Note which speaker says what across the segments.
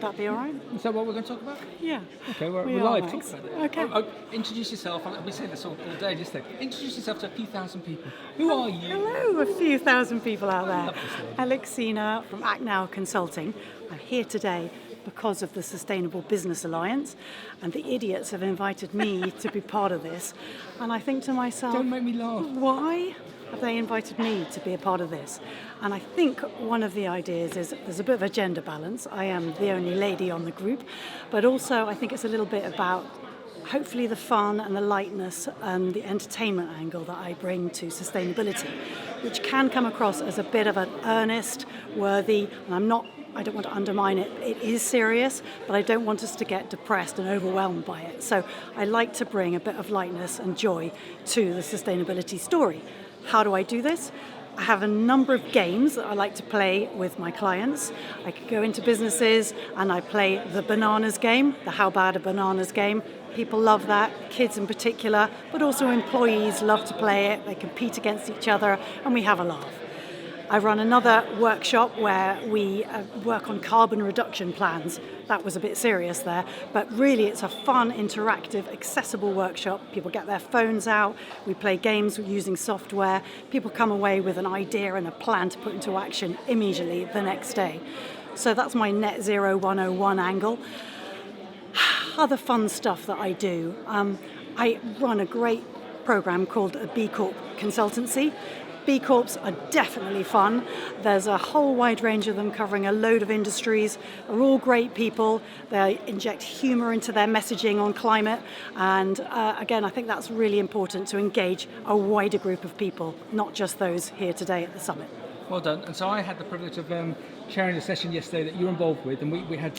Speaker 1: that be all right?
Speaker 2: Is that what we're going to talk about?
Speaker 1: Yeah.
Speaker 2: Okay, we're
Speaker 1: We
Speaker 2: live.
Speaker 1: are,
Speaker 2: Talk
Speaker 1: Max.
Speaker 2: about it.
Speaker 1: Okay.
Speaker 2: Introduce yourself. I'll be saying this all day. Just say, introduce yourself to a few thousand people. Who are you?
Speaker 1: Hello, a few thousand people out
Speaker 2: I
Speaker 1: there.
Speaker 2: love this lady.
Speaker 1: Alexina from Act Now Consulting. I'm here today because of the Sustainable Business Alliance, and the idiots have invited me to be part of this. And I think to myself,
Speaker 2: Don't make me laugh.
Speaker 1: why have they invited me to be a part of this? And I think one of the ideas is there's a bit of a gender balance. I am the only lady on the group, but also I think it's a little bit about hopefully the fun and the lightness and the entertainment angle that I bring to sustainability, which can come across as a bit of an earnest, worthy, and I don't want to undermine it. It is serious, but I don't want us to get depressed and overwhelmed by it. So I like to bring a bit of lightness and joy to the sustainability story. How do I do this? I have a number of games that I like to play with my clients. I could go into businesses and I play the bananas game, the how bad a bananas game. People love that, kids in particular, but also employees love to play it. They compete against each other and we have a laugh. I run another workshop where we work on carbon reduction plans. That was a bit serious there, but really it's a fun, interactive, accessible workshop. People get their phones out, we play games using software, people come away with an idea and a plan to put into action immediately the next day. So that's my Net Zero 101 angle. Other fun stuff that I do, I run a great program called a B Corp consultancy. B Corps are definitely fun. There's a whole wide range of them covering a load of industries. They're all great people. They inject humour into their messaging on climate. And again, I think that's really important to engage a wider group of people, not just those here today at the summit.
Speaker 2: Well done. And so I had the privilege of chairing a session yesterday that you were involved with, and we had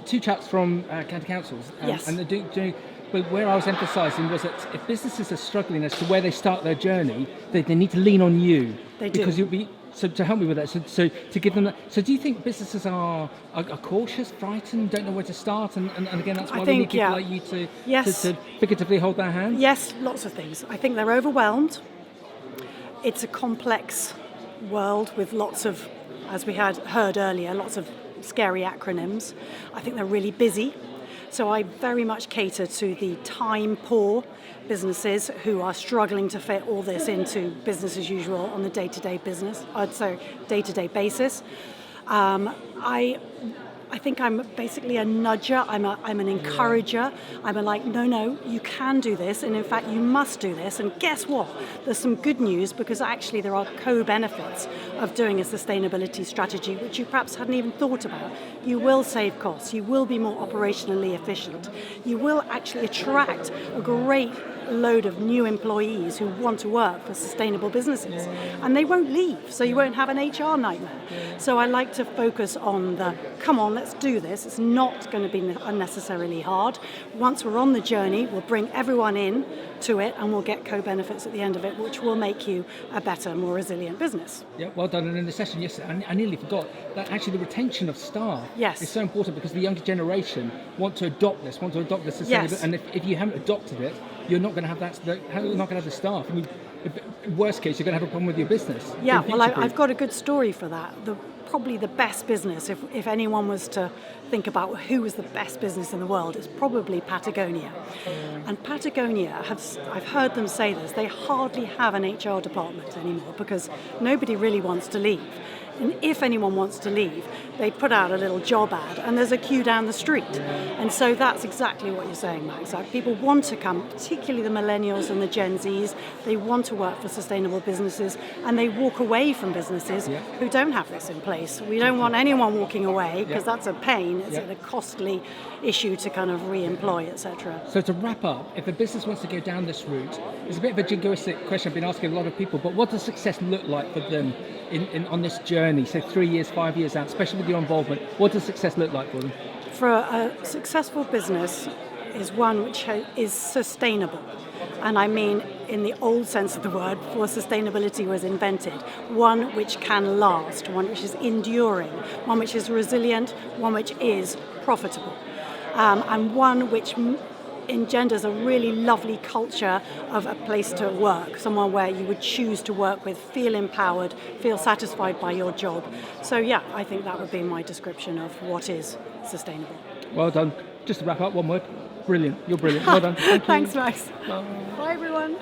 Speaker 2: two chaps from county councils.
Speaker 1: Yes.
Speaker 2: And they're doing. But where I was emphasising was that if businesses are struggling as to where they start their journey, they need to lean on you.
Speaker 1: They do.
Speaker 2: Because you'll be, so to help me with that, so to give them that. So do you think businesses are cautious, frightened, don't know where to start? And again, that's why we need people like you to figuratively hold their hand?
Speaker 1: Yes, lots of things. I think they're overwhelmed. It's a complex world with lots of, as we had heard earlier, lots of scary acronyms. I think they're really busy. So I very much cater to the time-poor businesses who are struggling to fit all this into business as usual on the day-to-day basis. I think I'm basically a nudger. I'm an encourager. I'm like, no, you can do this, and in fact, you must do this. And guess what? There's some good news because actually there are co-benefits of doing a sustainability strategy, which you perhaps hadn't even thought about. You will save costs. You will be more operationally efficient. You will actually attract a great load of new employees who want to work for sustainable businesses, and they won't leave, so you won't have an HR nightmare. So I like to focus on the, come on, let's do this. It's not going to be unnecessarily hard. Once we're on the journey, we'll bring everyone in to it and we'll get co-benefits at the end of it, which will make you a better, more resilient business.
Speaker 2: Yeah, well done. And in the session yesterday, I nearly forgot that actually the retention of staff is so important because the younger generation want to adopt this sustainability.
Speaker 1: Yes.
Speaker 2: And if you haven't adopted it, you're not going to have you're not going to have the staff. I mean, worst case, you're going to have a problem with your business.
Speaker 1: Yeah, well, I've got a good story for that. Probably the best business, if anyone was to think about who was the best business in the world, it's probably Patagonia. And Patagonia, I've heard them say this, they hardly have an HR department anymore because nobody really wants to leave. And if anyone wants to leave, they put out a little job ad and there's a queue down the street. And so that's exactly what you're saying, Max. People want to come, particularly the millennials and the Gen Zs, they want to work for sustainable businesses and they walk away from businesses who don't have this in place. We don't want anyone walking away because that's a pain. It's a costly issue to kind of re-employ, etc.
Speaker 2: So to wrap up, if a business wants to go down this route, it's a bit of a jingoistic question I've been asking a lot of people, but what does success look like for them on this journey, say 3 years, 5 years out, especially with your involvement? What does success look like for them?
Speaker 1: For a successful business is one which is sustainable. And I mean, in the old sense of the word, before sustainability was invented, one which can last, one which is enduring, one which is resilient, one which is profitable, and one which engenders a really lovely culture of a place to work, somewhere where you would choose to work with, feel empowered, feel satisfied by your job. So yeah, I think that would be my description of what is sustainable.
Speaker 2: Well done. Just to wrap up, one word. Brilliant. You're brilliant. Well done. Thank you.
Speaker 1: Thanks, Max.
Speaker 2: Bye.
Speaker 1: Bye, everyone.